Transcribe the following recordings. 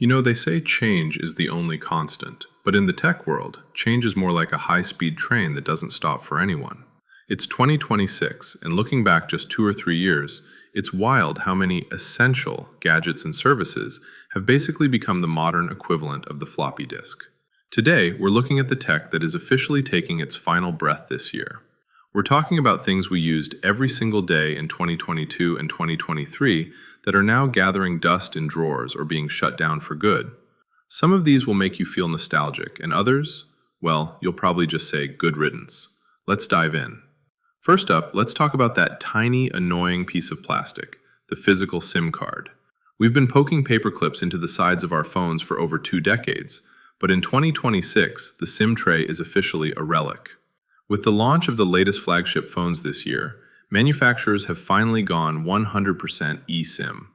They say change is the only constant, but in the tech world, change is more like a high-speed train that doesn't stop for anyone. It's 2026, and looking back just 2 or 3 years, it's wild how many essential gadgets and services have basically become the modern equivalent of the floppy disk. Today, we're looking at the tech that is officially taking its final breath this year. We're talking about things we used every single day in 2022 and 2023 that are now gathering dust in drawers or being shut down for good. Some of these will make you feel nostalgic, and others, well, you'll probably just say good riddance. Let's dive in. First up, let's talk about that tiny, annoying piece of plastic, the physical SIM card. We've been poking paper clips into the sides of our phones for over 2 decades, but in 2026, the SIM tray is officially a relic. With the launch of the latest flagship phones this year, manufacturers have finally gone 100% eSIM.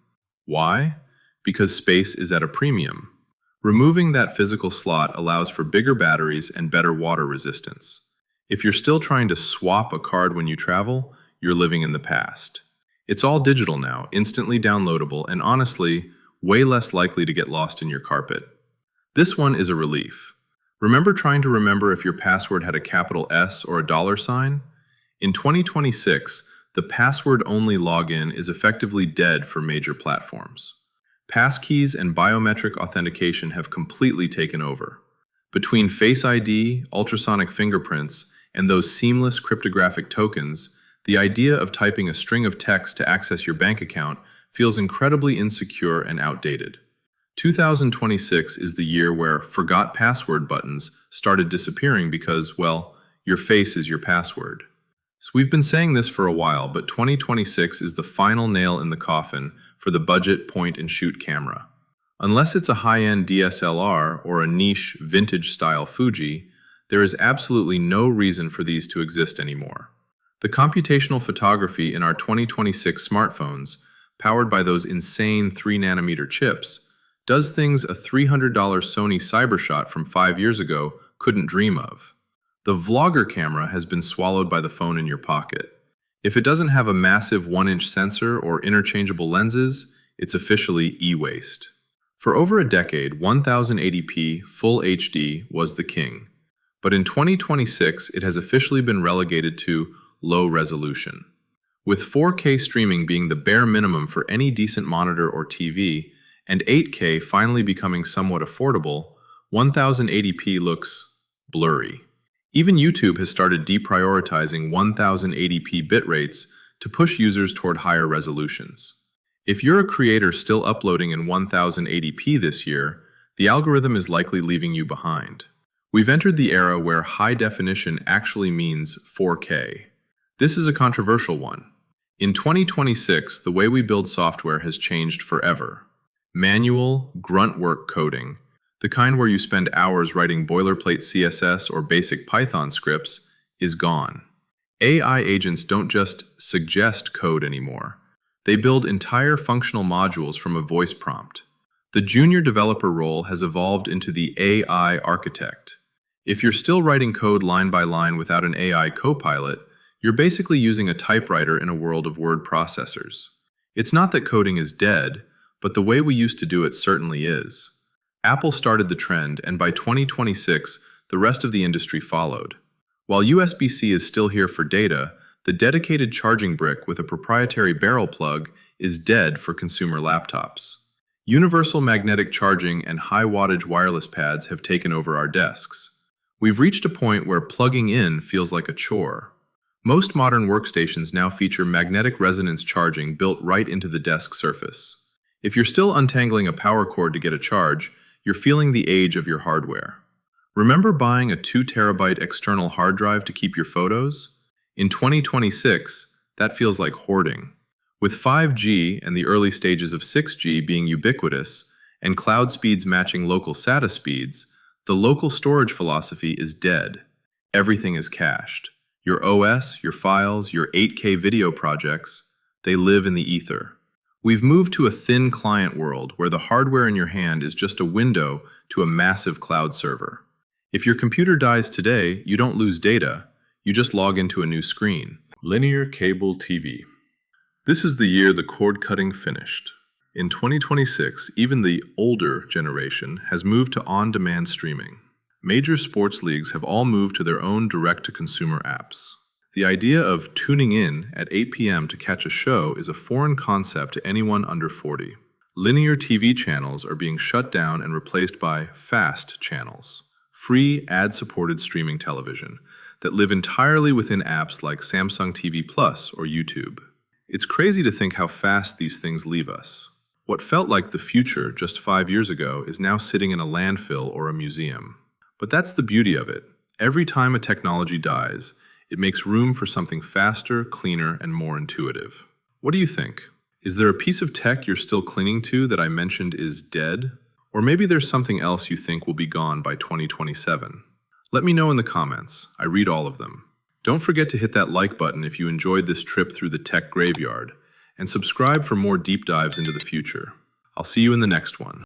Why? Because space is at a premium. Removing that physical slot allows for bigger batteries and better water resistance. If you're still trying to swap a card when you travel, you're living in the past. It's all digital now, instantly downloadable, and honestly, way less likely to get lost in your carpet. This one is a relief. Remember trying to remember if your password had a capital S or a dollar sign? In 2026, the password-only login is effectively dead for major platforms. Passkeys and biometric authentication have completely taken over. Between Face ID, ultrasonic fingerprints, and those seamless cryptographic tokens, the idea of typing a string of text to access your bank account feels incredibly insecure and outdated. 2026 is the year where forgot password buttons started disappearing because, well, your face is your password. So we've been saying this for a while, but 2026 is the final nail in the coffin for the budget point-and-shoot camera. Unless it's a high-end DSLR or a niche vintage-style Fuji, there is absolutely no reason for these to exist anymore. The computational photography in our 2026 smartphones, powered by those insane 3nm chips, does things a $300 Sony Cybershot from 5 years ago couldn't dream of. The vlogger camera has been swallowed by the phone in your pocket. If it doesn't have a massive 1-inch sensor or interchangeable lenses, it's officially e-waste. For over a decade, 1080p Full HD was the king. But in 2026, it has officially been relegated to low resolution. With 4K streaming being the bare minimum for any decent monitor or TV, and 8K finally becoming somewhat affordable, 1080p looks blurry. Even YouTube has started deprioritizing 1080p bitrates to push users toward higher resolutions. If you're a creator still uploading in 1080p this year, the algorithm is likely leaving you behind. We've entered the era where high definition actually means 4K. This is a controversial one. In 2026, the way we build software has changed forever. Manual, grunt work coding, the kind where you spend hours writing boilerplate CSS or basic Python scripts, is gone. AI agents don't just suggest code anymore. They build entire functional modules from a voice prompt. The junior developer role has evolved into the AI architect. If you're still writing code line by line without an AI copilot, you're basically using a typewriter in a world of word processors. It's not that coding is dead, but the way we used to do it certainly is. Apple started the trend, and by 2026, the rest of the industry followed. While USB-C is still here for data, the dedicated charging brick with a proprietary barrel plug is dead for consumer laptops. Universal magnetic charging and high-wattage wireless pads have taken over our desks. We've reached a point where plugging in feels like a chore. Most modern workstations now feature magnetic resonance charging built right into the desk surface. If you're still untangling a power cord to get a charge, you're feeling the age of your hardware. Remember buying a 2 TB external hard drive to keep your photos? In 2026, that feels like hoarding. With 5G and the early stages of 6G being ubiquitous, and cloud speeds matching local SATA speeds, the local storage philosophy is dead. Everything is cached. Your OS, your files, your 8K video projects, they live in the ether. We've moved to a thin client world where the hardware in your hand is just a window to a massive cloud server. If your computer dies today, you don't lose data, you just log into a new screen. Linear cable TV. This is the year the cord cutting finished. In 2026, even the older generation has moved to on-demand streaming. Major sports leagues have all moved to their own direct-to-consumer apps. The idea of tuning in at 8 p.m. to catch a show is a foreign concept to anyone under 40. Linear TV channels are being shut down and replaced by FAST channels, free ad-supported streaming television, that live entirely within apps like Samsung TV Plus or YouTube. It's crazy to think how fast these things leave us. What felt like the future just 5 years ago is now sitting in a landfill or a museum. But that's the beauty of it. Every time a technology dies, it makes room for something faster, cleaner, and more intuitive. What do you think? Is there a piece of tech you're still clinging to that I mentioned is dead? Or maybe there's something else you think will be gone by 2027? Let me know in the comments. I read all of them. Don't forget to hit that like button if you enjoyed this trip through the tech graveyard, and subscribe for more deep dives into the future. I'll see you in the next one.